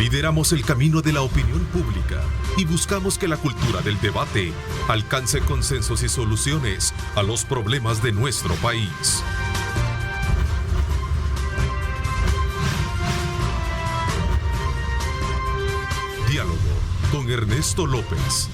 Lideramos el camino de la opinión pública y buscamos que la cultura del debate alcance consensos y soluciones a los problemas de nuestro país. Diálogo con Ernesto López.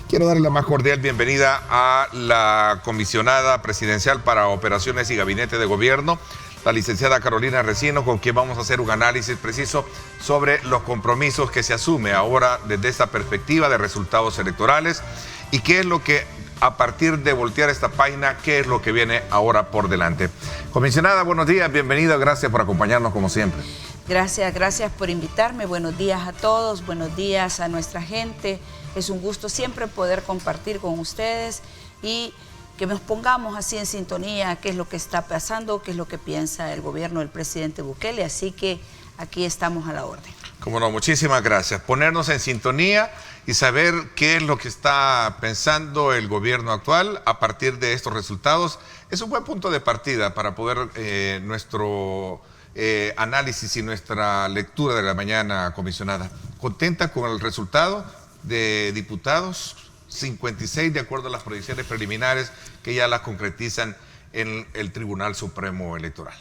Quiero darle la más cordial bienvenida a la comisionada presidencial para operaciones y gabinete de gobierno, la licenciada Carolina Recino, con quien vamos a hacer un análisis preciso sobre los compromisos que se asume ahora desde esta perspectiva de resultados electorales y qué es lo que, a partir de voltear esta página, qué es lo que viene ahora por delante. Comisionada, buenos días, bienvenida, gracias por acompañarnos como siempre. Gracias por invitarme, buenos días a todos, buenos días a nuestra gente. Es un gusto siempre poder compartir con ustedes y que nos pongamos así en sintonía qué es lo que está pasando, qué es lo que piensa el gobierno del presidente Bukele, así que aquí estamos a la orden. Como no, muchísimas gracias. Ponernos en sintonía y saber qué es lo que está pensando el gobierno actual a partir de estos resultados es un buen punto de partida para poder nuestro análisis y nuestra lectura de la mañana, comisionada. ¿Contenta con el resultado de diputados? 56 de acuerdo a las proyecciones preliminares que ya las concretizan en el Tribunal Supremo Electoral.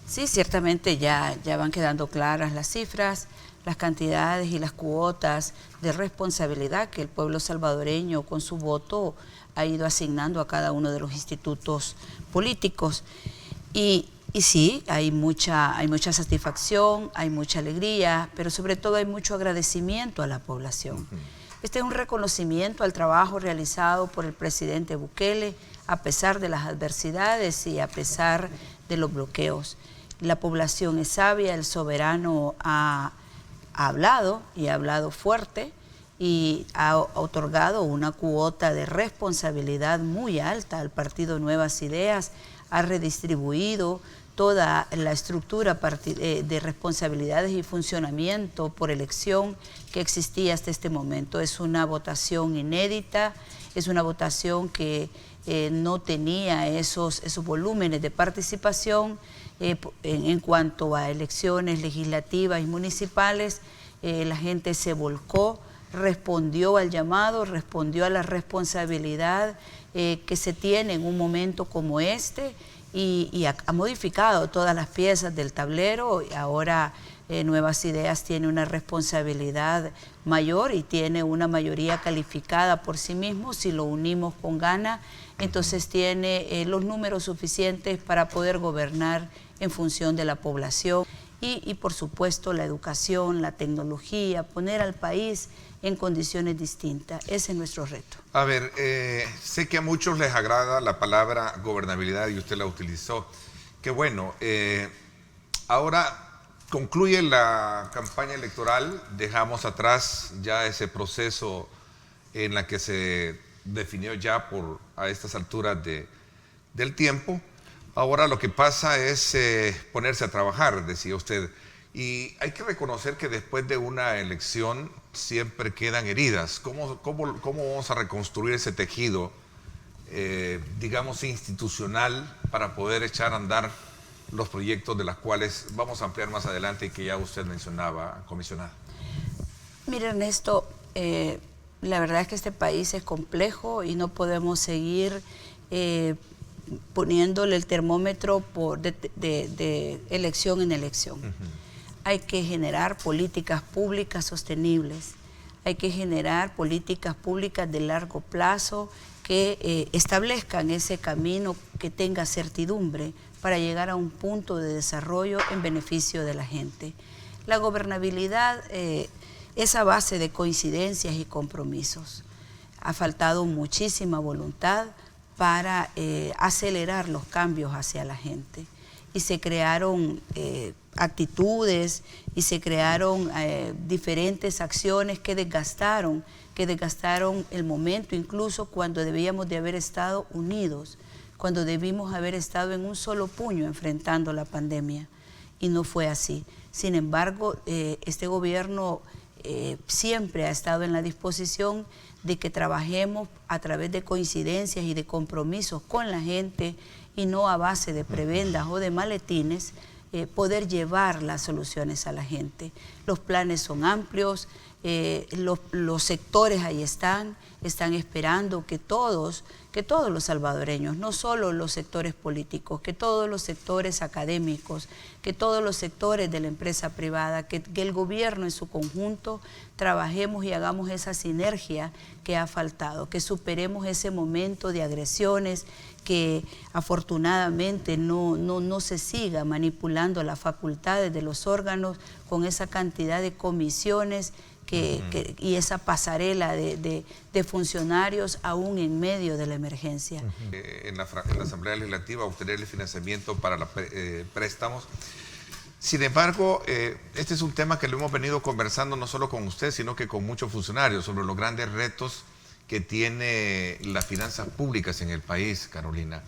Sí, ciertamente ya van quedando claras las cifras, las cantidades y las cuotas de responsabilidad que el pueblo salvadoreño con su voto ha ido asignando a cada uno de los institutos políticos. Y sí, hay mucha satisfacción, hay mucha alegría, pero sobre todo hay mucho agradecimiento a la población. Este es un reconocimiento al trabajo realizado por el presidente Bukele, a pesar de las adversidades y a pesar de los bloqueos. La población es sabia, el soberano ha hablado y ha hablado fuerte y ha otorgado una cuota de responsabilidad muy alta al partido Nuevas Ideas, ha redistribuido toda la estructura de responsabilidades y funcionamiento por elección que existía hasta este momento. Es una votación inédita, es una votación que no tenía esos volúmenes de participación en cuanto a elecciones legislativas y municipales. La gente se volcó, respondió al llamado, respondió a la responsabilidad que se tiene en un momento como este, y ha modificado todas las piezas del tablero. Y ahora Nuevas Ideas tiene una responsabilidad mayor y tiene una mayoría calificada por sí mismo. Si lo unimos con Gana, entonces tiene los números suficientes para poder gobernar en función de la población y por supuesto la educación, la tecnología, poner al país en condiciones distintas. Ese es nuestro reto. A ver, sé que a muchos les agrada la palabra gobernabilidad y usted la utilizó. Qué bueno. Ahora concluye la campaña electoral, dejamos atrás ya ese proceso en la que se definió ya a estas alturas del tiempo. Ahora lo que pasa es ponerse a trabajar, decía usted. Y hay que reconocer que después de una elección siempre quedan heridas. ¿Cómo vamos a reconstruir ese tejido, digamos, institucional para poder echar a andar los proyectos de los cuales vamos a ampliar más adelante y que ya usted mencionaba, comisionada? Mira, Ernesto, la verdad es que este país es complejo y no podemos seguir poniéndole el termómetro de elección en elección. Hay que generar políticas públicas sostenibles, hay que generar políticas públicas de largo plazo que establezcan ese camino que tenga certidumbre para llegar a un punto de desarrollo en beneficio de la gente. La gobernabilidad es a base de coincidencias y compromisos. Ha faltado muchísima voluntad para acelerar los cambios hacia la gente. Y se crearon actitudes y se crearon diferentes acciones que desgastaron el momento, incluso cuando debíamos de haber estado unidos, cuando debimos haber estado en un solo puño enfrentando la pandemia, y no fue así. Sin embargo, este gobierno siempre ha estado en la disposición de que trabajemos a través de coincidencias y de compromisos con la gente y no a base de prebendas o de maletines poder llevar las soluciones a la gente. Los planes son amplios, los sectores ahí están esperando que todos los salvadoreños, no solo los sectores políticos, que todos los sectores académicos, que todos los sectores de la empresa privada, que el gobierno en su conjunto trabajemos y hagamos esa sinergia que ha faltado, que superemos ese momento de agresiones, que afortunadamente no se siga manipulando las facultades de los órganos con esa cantidad de comisiones y esa pasarela de funcionarios aún en medio de la emergencia. En la Asamblea Legislativa obtener el financiamiento para los préstamos. Sin embargo, este es un tema que lo hemos venido conversando no solo con usted, sino que con muchos funcionarios sobre los grandes retos que tiene las finanzas públicas en el país, Carolina.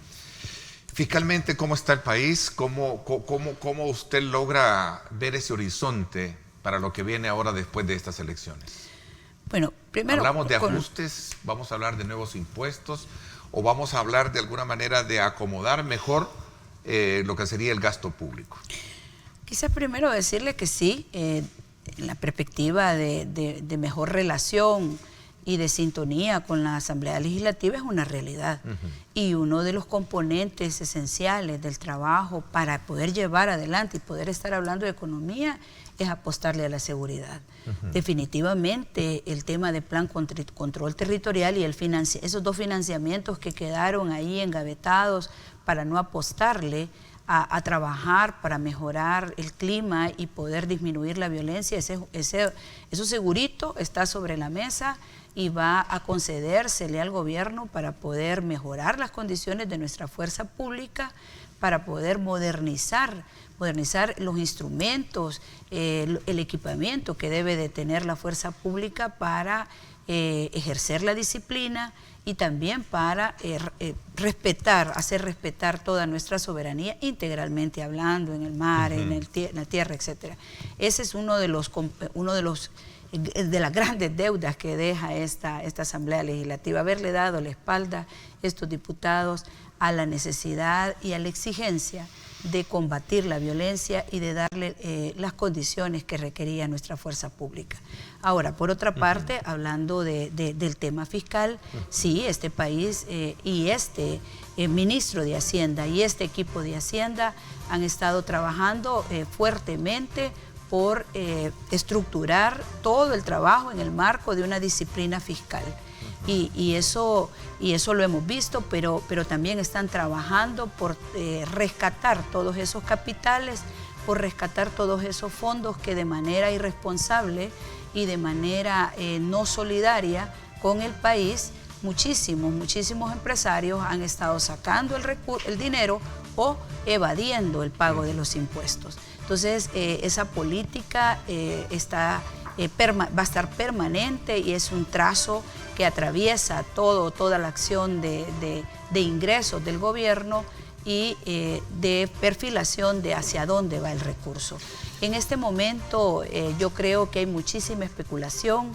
Fiscalmente, ¿cómo está el país? ¿Cómo usted logra ver ese horizonte para lo que viene ahora después de estas elecciones? Bueno, primero... ¿Hablamos de ajustes? ¿Vamos a hablar de nuevos impuestos? ¿O vamos a hablar de alguna manera de acomodar mejor lo que sería el gasto público? Quizás primero decirle que sí, en la perspectiva de mejor relación y de sintonía con la Asamblea Legislativa es una realidad. Y uno de los componentes esenciales del trabajo para poder llevar adelante y poder estar hablando de economía es apostarle a la seguridad. Definitivamente el tema de plan control territorial y esos dos financiamientos que quedaron ahí engavetados para no apostarle a trabajar para mejorar el clima y poder disminuir la violencia, eso segurito está sobre la mesa y va a concedérsele al gobierno para poder mejorar las condiciones de nuestra fuerza pública, para poder modernizar los instrumentos, el equipamiento que debe de tener la fuerza pública para ejercer la disciplina y también para hacer respetar toda nuestra soberanía, integralmente hablando, en el mar, en la tierra, etcétera. Ese es uno de las grandes deudas que deja esta Asamblea Legislativa, haberle dado la espalda a estos diputados a la necesidad y a la exigencia de combatir la violencia y de darle las condiciones que requería nuestra fuerza pública. Ahora, por otra parte, hablando del tema fiscal, sí, este país y este ministro de Hacienda y este equipo de Hacienda han estado trabajando fuertemente por estructurar todo el trabajo en el marco de una disciplina fiscal. Y eso lo hemos visto, pero también están trabajando por rescatar todos esos capitales, por rescatar todos esos fondos que de manera irresponsable y de manera no solidaria con el país, muchísimos empresarios han estado sacando el dinero o evadiendo el pago de los impuestos. Entonces, esa política va a estar permanente y es un trazo que atraviesa toda la acción de ingresos del gobierno y de perfilación de hacia dónde va el recurso. En este momento yo creo que hay muchísima especulación,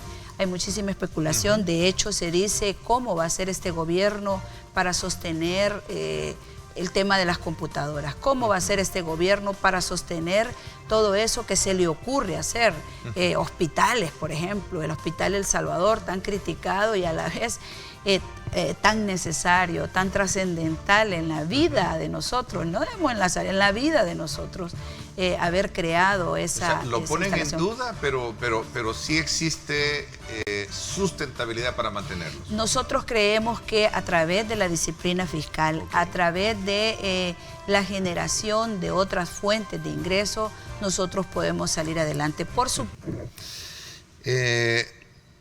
de hecho se dice cómo va a ser este gobierno para sostener el tema de las computadoras, cómo va a ser este gobierno para sostener todo eso que se le ocurre hacer, hospitales, por ejemplo, el Hospital El Salvador, tan criticado y a la vez tan necesario, tan trascendental en la vida de nosotros, no en la vida de nosotros, haber creado esa... O sea, lo ponen en duda, pero sí existe sustentabilidad para mantenerlos. Nosotros creemos que a través de la disciplina fiscal, a través de la generación de otras fuentes de ingresos, nosotros podemos salir adelante. Por supuesto.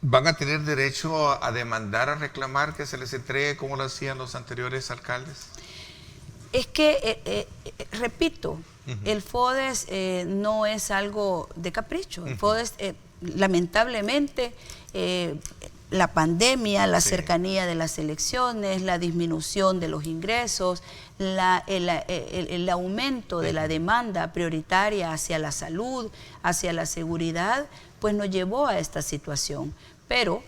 ¿Van a tener derecho a demandar, a reclamar que se les entregue como lo hacían los anteriores alcaldes? Es que, repito, el FODES no es algo de capricho. El FODES, lamentablemente, la pandemia, la cercanía de las elecciones, la disminución de los ingresos, el aumento de la demanda prioritaria hacia la salud, hacia la seguridad, pues nos llevó a esta situación. Pero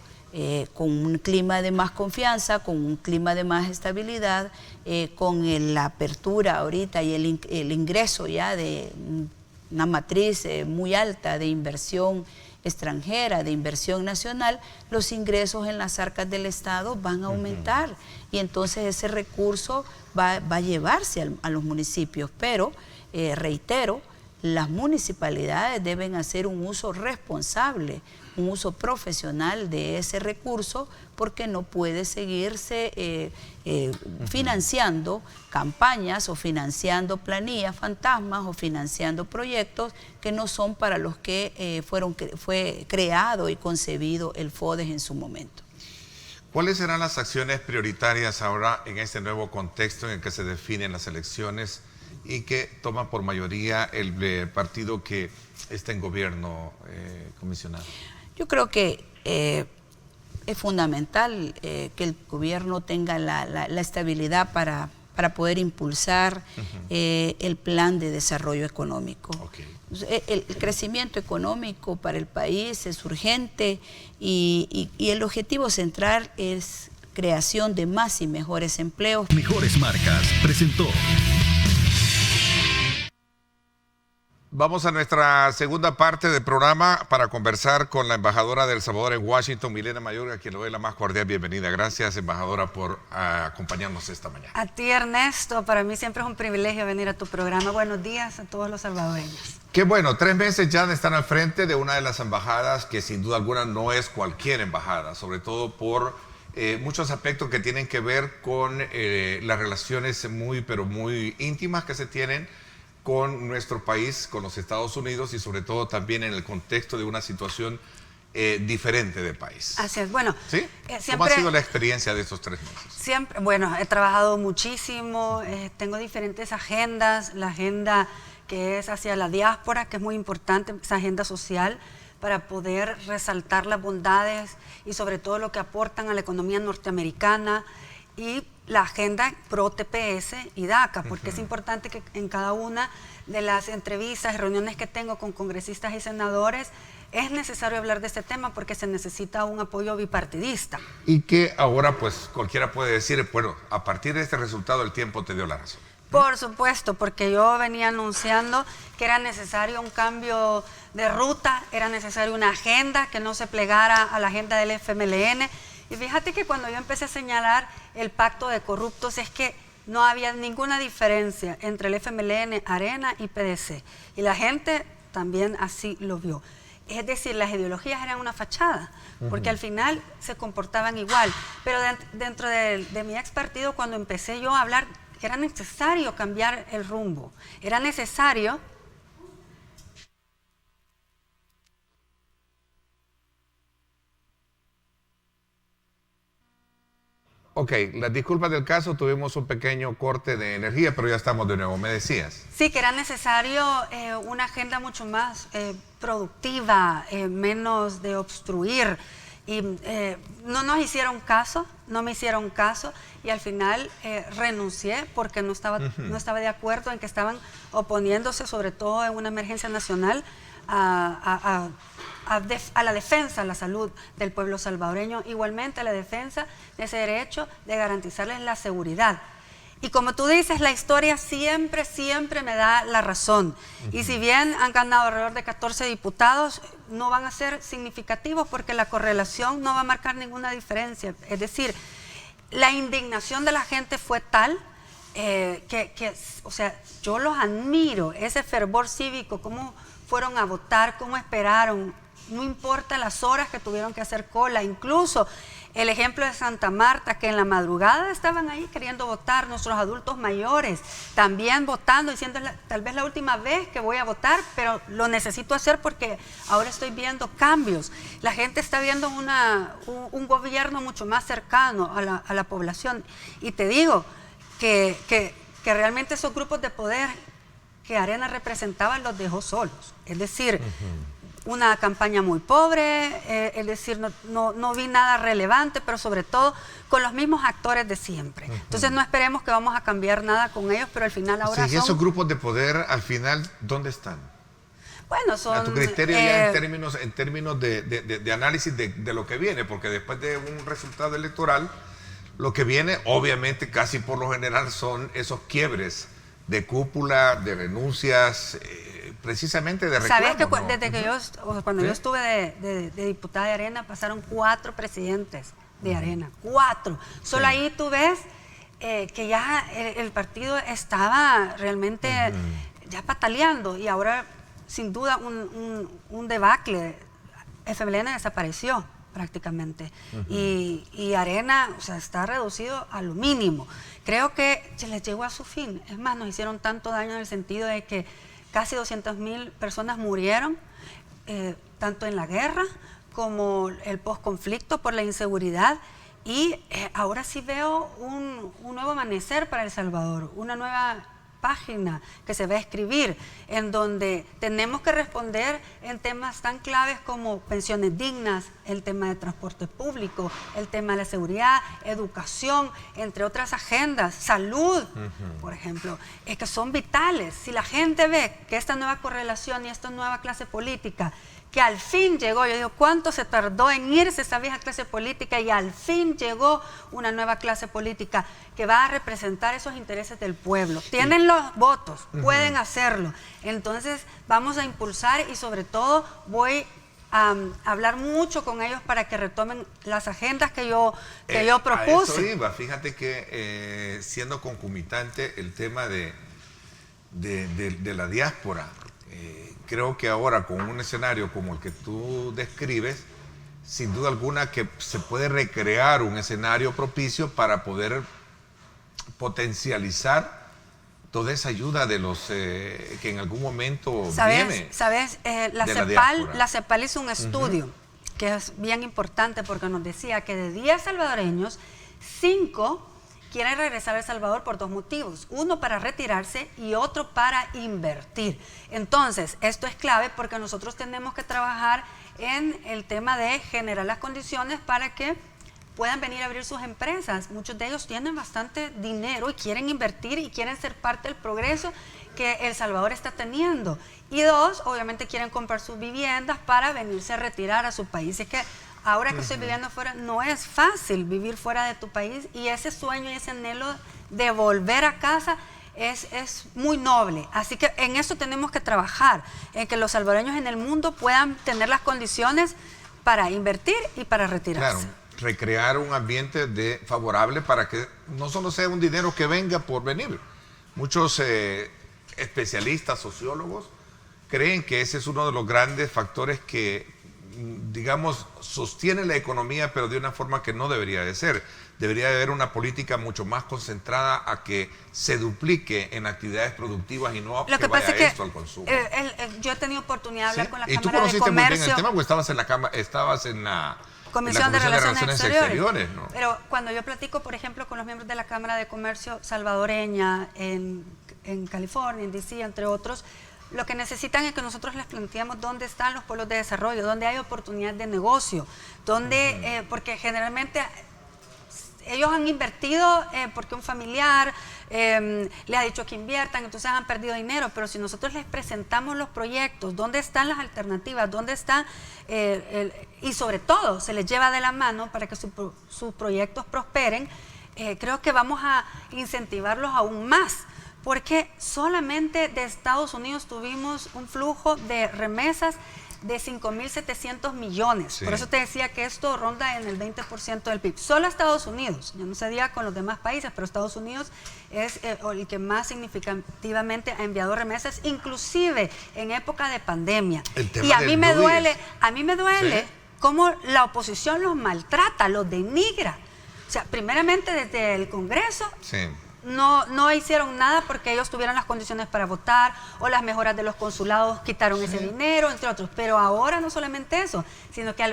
con un clima de más confianza, con un clima de más estabilidad, con la apertura ahorita y el ingreso ya de una matriz muy alta de inversión extranjera, de inversión nacional, los ingresos en las arcas del Estado van a aumentar y entonces ese recurso va a llevarse a los municipios, pero reitero, las municipalidades deben hacer un uso responsable, un uso profesional de ese recurso, porque no puede seguirse financiando campañas o financiando planillas fantasmas o financiando proyectos que no son para los que fue creado y concebido el FODES en su momento. ¿Cuáles serán las acciones prioritarias ahora en este nuevo contexto en el que se definen las elecciones y que toma por mayoría el partido que está en gobierno, comisionado? Yo creo que es fundamental que el gobierno tenga la estabilidad para poder impulsar el plan de desarrollo económico. El crecimiento económico para el país es urgente y el objetivo central es creación de más y mejores empleos. Mejores Marcas presentó. Vamos a nuestra segunda parte del programa para conversar con la embajadora de El Salvador en Washington, Milena Mayorga, a quien le doy la más cordial bienvenida. Gracias, embajadora, por acompañarnos esta mañana. A ti, Ernesto, para mí siempre es un privilegio venir a tu programa. Buenos días a todos los salvadoreños. Qué bueno, 3 meses ya de estar al frente de una de las embajadas que sin duda alguna no es cualquier embajada, sobre todo por muchos aspectos que tienen que ver con las relaciones muy íntimas que se tienen con nuestro país, con los Estados Unidos y sobre todo también en el contexto de una situación diferente de país. Así es, bueno. ¿Sí? ¿Cómo ha sido la experiencia de estos 3 meses? Siempre, bueno, he trabajado muchísimo, tengo diferentes agendas, la agenda que es hacia la diáspora, que es muy importante, esa agenda social, para poder resaltar las bondades y sobre todo lo que aportan a la economía norteamericana, y la agenda pro TPS y DACA, porque es importante que en cada una de las entrevistas y reuniones que tengo con congresistas y senadores es necesario hablar de este tema porque se necesita un apoyo bipartidista. Y que ahora pues cualquiera puede decir, bueno, a partir de este resultado el tiempo te dio la razón. Por supuesto, porque yo venía anunciando que era necesario un cambio de ruta, era necesario una agenda que no se plegara a la agenda del FMLN. Y fíjate que cuando yo empecé a señalar el pacto de corruptos es que no había ninguna diferencia entre el FMLN, Arena y PDC. Y la gente también así lo vio. Es decir, las ideologías eran una fachada, porque al final se comportaban igual. Pero dentro de mi ex partido, cuando empecé yo a hablar, era necesario cambiar el rumbo. Era necesario... Ok, las disculpas del caso, tuvimos un pequeño corte de energía, pero ya estamos de nuevo, me decías. Sí, que era necesario una agenda mucho más productiva, menos de obstruir. Y no nos hicieron caso, no me hicieron caso, y al final renuncié porque no estaba de acuerdo en que estaban oponiéndose, sobre todo en una emergencia nacional, a la defensa, a la salud del pueblo salvadoreño, igualmente a la defensa de ese derecho de garantizarles la seguridad. Y como tú dices, la historia siempre me da la razón. Y si bien han ganado alrededor de 14 diputados, no van a ser significativos porque la correlación no va a marcar ninguna diferencia. Es decir, la indignación de la gente fue tal o sea, yo los admiro, ese fervor cívico, cómo fueron a votar, cómo esperaron, no importa las horas que tuvieron que hacer cola, incluso el ejemplo de Santa Marta, que en la madrugada estaban ahí queriendo votar, nuestros adultos mayores también votando, diciendo tal vez la última vez que voy a votar, pero lo necesito hacer porque ahora estoy viendo cambios. La gente está viendo un gobierno mucho más cercano a la población, y te digo que realmente esos grupos de poder que Arena representaba los dejó solos, es decir, una campaña muy pobre, es decir, no vi nada relevante, pero sobre todo con los mismos actores de siempre. Entonces no esperemos que vamos a cambiar nada con ellos, pero al final ahora sí, ¿y esos grupos de poder al final dónde están? Bueno, son... A tu criterio ya en términos de análisis de lo que viene, porque después de un resultado electoral, lo que viene, obviamente, casi por lo general, son esos quiebres de cúpula, de renuncias, precisamente de reclamos. ¿Sabes que ¿no? desde que cuando yo estuve de diputada de Arena, pasaron 4 presidentes de Arena? 4. Solo ahí tú ves que ya el partido estaba realmente ya pataleando, y ahora, sin duda, un debacle. FMLN desapareció prácticamente, y Arena, o sea, está reducido a lo mínimo. Creo que se les llegó a su fin. Es más, nos hicieron tanto daño en el sentido de que casi 200.000 personas murieron, tanto en la guerra como el posconflicto por la inseguridad, y ahora sí veo un nuevo amanecer para El Salvador, una nueva página que se va a escribir, en donde tenemos que responder en temas tan claves como pensiones dignas, el tema de transporte público, el tema de la seguridad, educación, entre otras agendas, salud, por ejemplo, que son vitales. Si la gente ve que esta nueva correlación y esta nueva clase política, que al fin llegó, yo digo, ¿cuánto se tardó en irse esa vieja clase política? Y al fin llegó una nueva clase política que va a representar esos intereses del pueblo. Tienen los votos, pueden hacerlo. Entonces vamos a impulsar, y sobre todo voy a hablar mucho con ellos para que retomen las agendas que yo propuse. A eso iba. Fíjate que siendo concomitante el tema de la diáspora, creo que ahora con un escenario como el que tú describes, sin duda alguna que se puede recrear un escenario propicio para poder potencializar toda esa ayuda de los que en algún momento viene. ¿Sabes? La CEPAL hizo un estudio que es bien importante, porque nos decía que de 10 salvadoreños, 5 quieren regresar a El Salvador por 2 motivos. Uno, para retirarse, y otro, para invertir. Entonces, esto es clave, porque nosotros tenemos que trabajar en el tema de generar las condiciones para que puedan venir a abrir sus empresas. Muchos de ellos tienen bastante dinero y quieren invertir y quieren ser parte del progreso que El Salvador está teniendo. Y 2, obviamente quieren comprar sus viviendas para venirse a retirar a su país. Es que ahora que estoy viviendo afuera, no es fácil vivir fuera de tu país, y ese sueño y ese anhelo de volver a casa es muy noble. Así que en eso tenemos que trabajar, en que los salvadoreños en el mundo puedan tener las condiciones para invertir y para retirarse. Claro, recrear un ambiente favorable para que no solo sea un dinero que venga por venir. Muchos especialistas, sociólogos, creen que ese es uno de los grandes factores que, digamos, sostiene la economía, pero de una forma que no debería de ser. Debería de haber una política mucho más concentrada a que se duplique en actividades productivas y no Lo que pasa vaya es esto al consumo. Yo he tenido oportunidad de hablar con la ¿Y tú Cámara de conociste muy bien Comercio? el tema, porque estabas en la Comisión de Relaciones Exteriores, ¿no? Pero cuando yo platico, por ejemplo, con los miembros de la Cámara de Comercio salvadoreña en California, en DC, entre otros, lo que necesitan es que nosotros les planteemos dónde están los polos de desarrollo, dónde hay oportunidad de negocio, dónde, porque generalmente ellos han invertido porque un familiar le ha dicho que inviertan, entonces han perdido dinero. Pero si nosotros les presentamos los proyectos, dónde están las alternativas, dónde están, y sobre todo se les lleva de la mano para que sus proyectos prosperen, creo que vamos a incentivarlos aún más. Porque solamente de Estados Unidos tuvimos un flujo de remesas de 5.700 millones. Sí. Por eso te decía que esto ronda en el 20% del PIB. Solo Estados Unidos, ya no se diga con los demás países, pero Estados Unidos es el que más significativamente ha enviado remesas, inclusive en época de pandemia. Y a mí me duele, ¿sí?, cómo la oposición los maltrata, los denigra. O sea, primeramente desde el Congreso, sí, no hicieron nada porque ellos tuvieron las condiciones para votar, o las mejoras de los consulados quitaron, sí, ese dinero, entre otros. Pero ahora no solamente eso, sino que al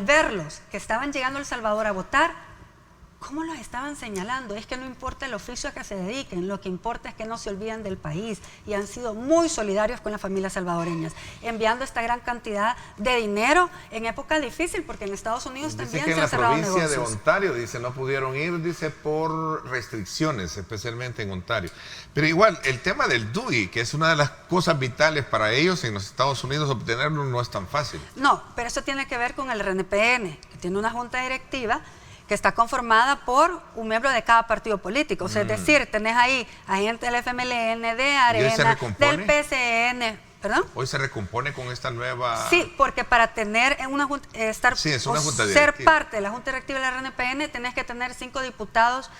verlos que estaban llegando a El Salvador a votar, ¿cómo los estaban señalando? Es que no importa el oficio a que se dediquen, lo que importa es que no se olviden del país, y han sido muy solidarios con las familias salvadoreñas, enviando esta gran cantidad de dinero en época difícil, porque en Estados Unidos también se han cerrado negocios. Dice que en la provincia de Ontario, dice, no pudieron ir, dice, por restricciones, especialmente en Ontario. Pero igual, el tema del DUI, que es una de las cosas vitales para ellos en los Estados Unidos, obtenerlo no es tan fácil. No, pero eso tiene que ver con el RNPN, que tiene una junta directiva que está conformada por un miembro de cada partido político. O sea, es decir, tenés ahí a gente del FMLN, de Arena, del PCN. ¿Perdón? ¿Hoy se recompone con esta nueva...? Sí, porque para tener una junta, ser parte de la junta directiva del RNPN, tenés que tener 5 diputados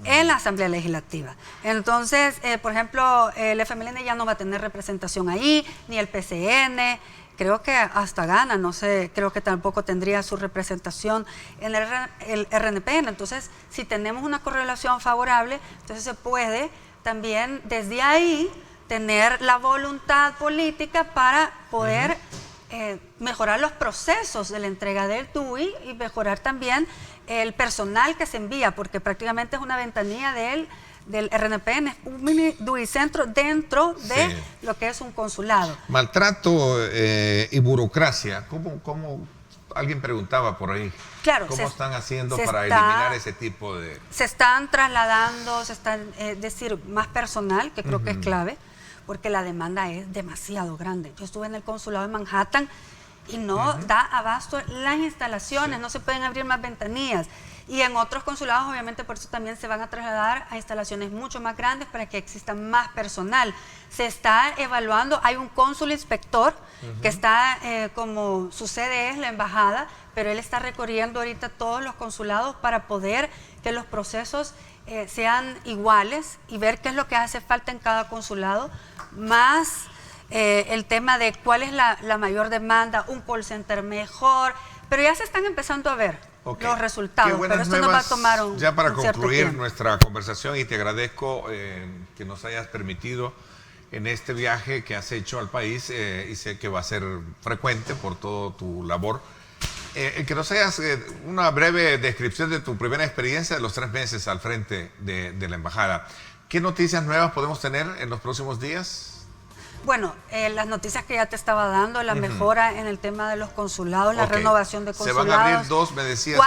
en la Asamblea Legislativa. Entonces, por ejemplo, el FMLN ya no va a tener representación ahí, ni el PCN. Creo que hasta gana, no sé, creo que tampoco tendría su representación en el RNPN. Entonces, si tenemos una correlación favorable, entonces se puede también desde ahí tener la voluntad política para poder mejorar los procesos de la entrega del DUI y mejorar también el personal que se envía, porque prácticamente es una ventanilla del RNPN, un mini DUI centro dentro de lo que es un consulado. Maltrato y burocracia, ¿cómo alguien preguntaba por ahí? Claro, ¿cómo están haciendo para eliminar ese tipo de...? Se están trasladando, decir, más personal, que creo que es clave, porque la demanda es demasiado grande. Yo estuve en el consulado de Manhattan y no da abasto las instalaciones, no se pueden abrir más ventanillas. Y en otros consulados, obviamente, por eso también se van a trasladar a instalaciones mucho más grandes para que exista más personal. Se está evaluando, hay un cónsul inspector que está, como su sede es la embajada, pero él está recorriendo ahorita todos los consulados para poder que los procesos sean iguales y ver qué es lo que hace falta en cada consulado, más el tema de cuál es la mayor demanda, un call center mejor, pero ya se están empezando a ver los resultados, pero esto nos va a tomar un ya para concluir tiempo. Nuestra conversación, y te agradezco que nos hayas permitido en este viaje que has hecho al país, y sé que va a ser frecuente por todo tu labor, que nos hagas una breve descripción de tu primera experiencia de los 3 meses al frente de la embajada. ¿Qué noticias nuevas podemos tener en los próximos días? Bueno, las noticias que ya te estaba dando, la mejora en el tema de los consulados, la renovación de consulados. Se van a abrir 2, me decías.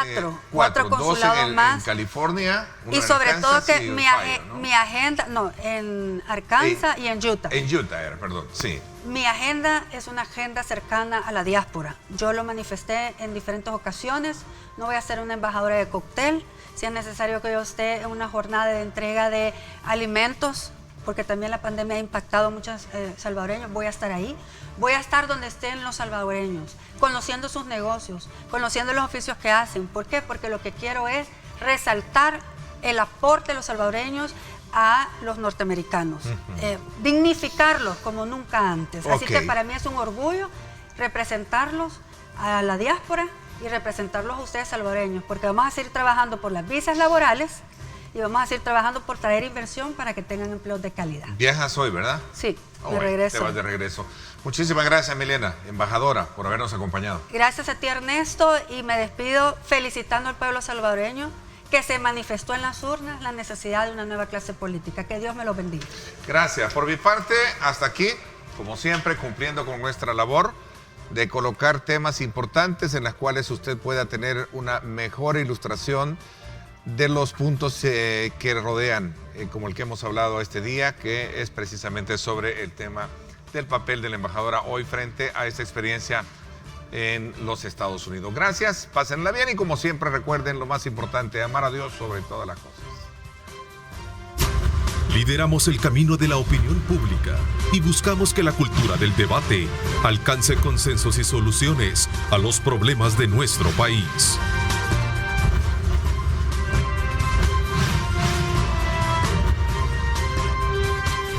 4 consulados más. En California, y sobre todo que mi agenda, en Arkansas y en Utah. En Utah era, perdón, sí. Mi agenda es una agenda cercana a la diáspora. Yo lo manifesté en diferentes ocasiones. No voy a ser una embajadora de cóctel. Si es necesario que yo esté en una jornada de entrega de alimentos, porque también la pandemia ha impactado a muchos salvadoreños, voy a estar ahí. Voy a estar donde estén los salvadoreños, conociendo sus negocios, conociendo los oficios que hacen. ¿Por qué? Porque lo que quiero es resaltar el aporte de los salvadoreños a los norteamericanos, dignificarlos como nunca antes. Así que para mí es un orgullo representarlos a la diáspora y representarlos a ustedes salvadoreños, porque vamos a seguir trabajando por las visas laborales y vamos a seguir trabajando por traer inversión para que tengan empleos de calidad. Viajas hoy, ¿verdad? Sí, de regreso. Te vas de regreso. Muchísimas gracias, Milena, embajadora, por habernos acompañado. Gracias a ti, Ernesto, y me despido felicitando al pueblo salvadoreño que se manifestó en las urnas la necesidad de una nueva clase política. Que Dios me lo bendiga. Gracias. Por mi parte, hasta aquí, como siempre, cumpliendo con nuestra labor de colocar temas importantes en las cuales usted pueda tener una mejor ilustración de los puntos que rodean, como el que hemos hablado este día, que es precisamente sobre el tema del papel de la embajadora hoy frente a esta experiencia en los Estados Unidos. Gracias, pásenla bien y como siempre recuerden lo más importante, amar a Dios sobre todas las cosas. Lideramos el camino de la opinión pública y buscamos que la cultura del debate alcance consensos y soluciones a los problemas de nuestro país.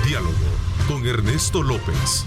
Diálogo con Ernesto López.